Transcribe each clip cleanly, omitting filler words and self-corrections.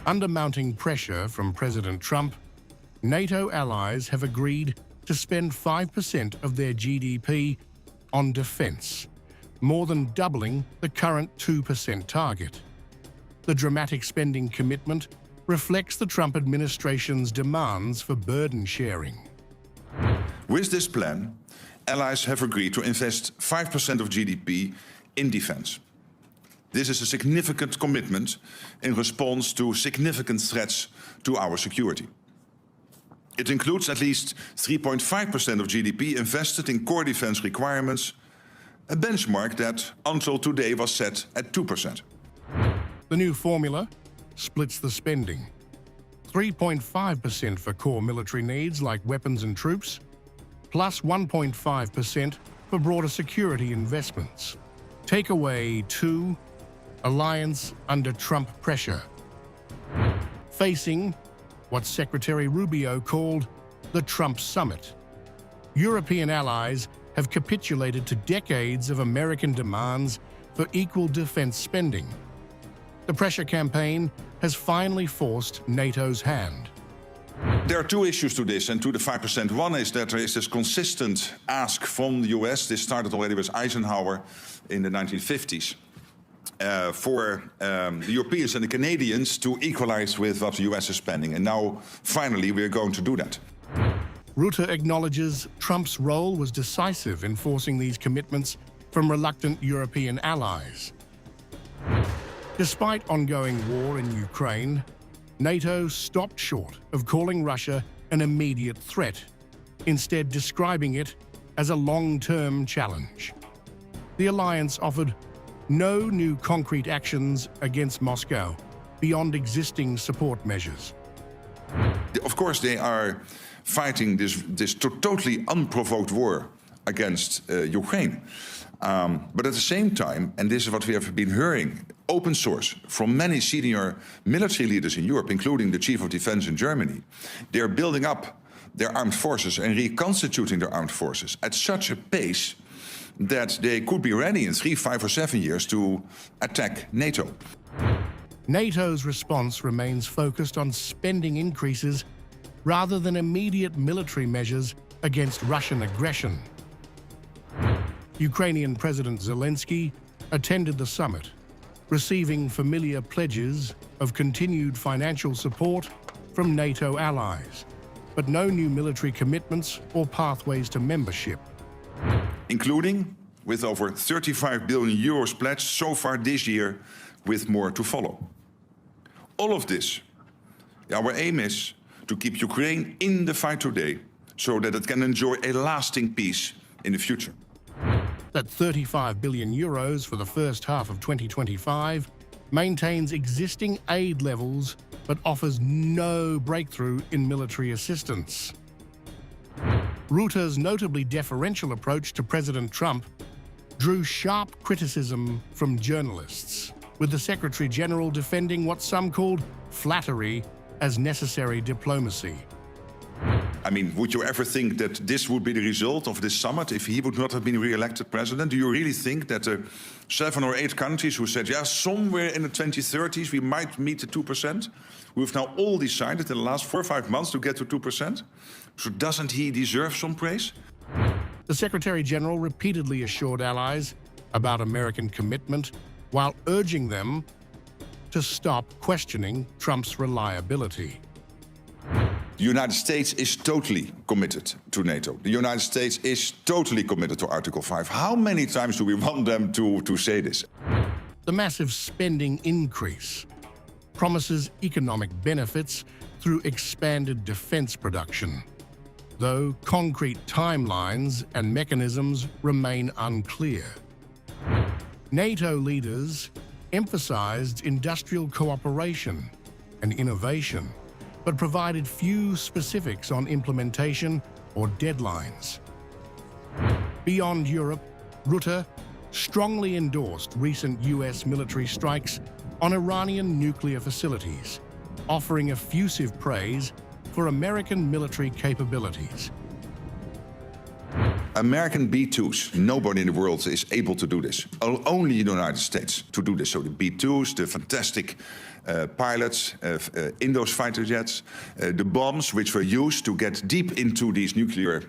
Under mounting pressure from President Trump, NATO allies have agreed to spend 5% of their GDP on defense, more than doubling the current 2% target. The dramatic spending commitment reflects the Trump administration's demands for burden sharing. With this plan, allies have agreed to invest 5% of GDP in defense. This is a significant commitment in response to significant threats to our security. It includes at least 3.5% of GDP invested in core defense requirements, a benchmark that until today was set at 2%. The new formula splits the spending. 3.5% for core military needs like weapons and troops, plus 1.5% for broader security investments. Takeaway 2, alliance under Trump pressure. Facing what Secretary Rubio called the Trump summit, European allies have capitulated to decades of American demands for equal defense spending. The pressure campaign has finally forced NATO's hand. There are two issues to this and to the 5%. One is that there is this consistent ask from the US, this started already with Eisenhower in the 1950s, for the Europeans and the Canadians to equalize with what the US is spending. And now, finally, we're going to do that. Rutte acknowledges Trump's role was decisive in forcing these commitments from reluctant European allies. Despite ongoing war in Ukraine, NATO stopped short of calling Russia an immediate threat, instead describing it as a long-term challenge. The alliance offered no new concrete actions against Moscow beyond existing support measures. Of course, they are fighting this totally unprovoked war against Ukraine. But at the same time, and this is what we have been hearing, open source from many senior military leaders in Europe, including the Chief of Defense in Germany, they're building up their armed forces and reconstituting their armed forces at such a pace that they could be ready in 3, 5, or 7 years to attack NATO. NATO's response remains focused on spending increases rather than immediate military measures against Russian aggression. Ukrainian President Zelensky attended the summit, receiving familiar pledges of continued financial support from NATO allies, but no new military commitments or pathways to membership. Including with over 35 billion euros pledged so far this year, with more to follow. All of this, our aim is to keep Ukraine in the fight today so that it can enjoy a lasting peace in the future. That 35 billion euros for the first half of 2025 maintains existing aid levels but offers no breakthrough in military assistance. Rutte's notably deferential approach to President Trump drew sharp criticism from journalists, with the Secretary General defending what some called flattery as necessary diplomacy. I mean, would you ever think that this would be the result of this summit if he would not have been re-elected president? Do you really think that the 7 or 8 countries who said, yeah, somewhere in the 2030s we might meet the 2%, we've now all decided in the last 4 or 5 months to get to 2%? So doesn't he deserve some praise? The Secretary General repeatedly assured allies about American commitment while urging them to stop questioning Trump's reliability. The United States is totally committed to NATO. The United States is totally committed to Article 5. How many times do we want them to say this? The massive spending increase promises economic benefits through expanded defense production, though concrete timelines and mechanisms remain unclear. NATO leaders emphasized industrial cooperation and innovation, but provided few specifics on implementation or deadlines. Beyond Europe, Rutte strongly endorsed recent US military strikes on Iranian nuclear facilities, offering effusive praise for American military capabilities. American B-2s, nobody in the world is able to do this. Only the United States to do this. So the B-2s, the fantastic pilots, in those fighter jets, the bombs which were used to get deep into these nuclear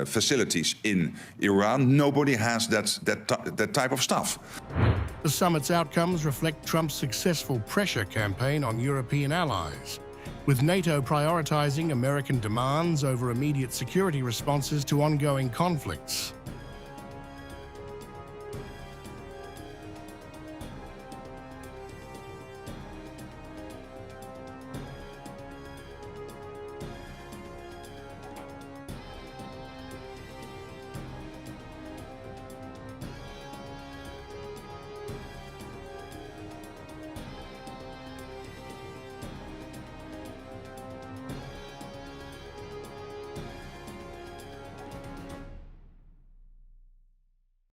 facilities in Iran, nobody has that type of stuff. The summit's outcomes reflect Trump's successful pressure campaign on European allies, with NATO prioritizing American demands over immediate security responses to ongoing conflicts.